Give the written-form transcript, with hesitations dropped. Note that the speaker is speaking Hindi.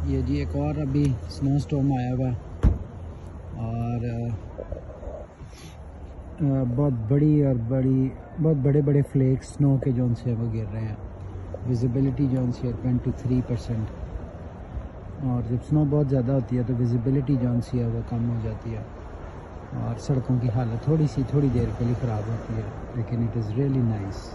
ये जी एक और अभी स्नो स्टॉर्म आया हुआ और बहुत बड़े बड़े फ्लेक्स स्नो के जोन से वो गिर रहे हैं। विजिबिलिटी जोन से 23%। और जब स्नो बहुत ज़्यादा होती है तो विजिबिलिटी जोन सी है वो कम हो जाती है और सड़कों की हालत थोड़ी देर के लिए ख़राब होती है, लेकिन इट इज़ रियली नाइस।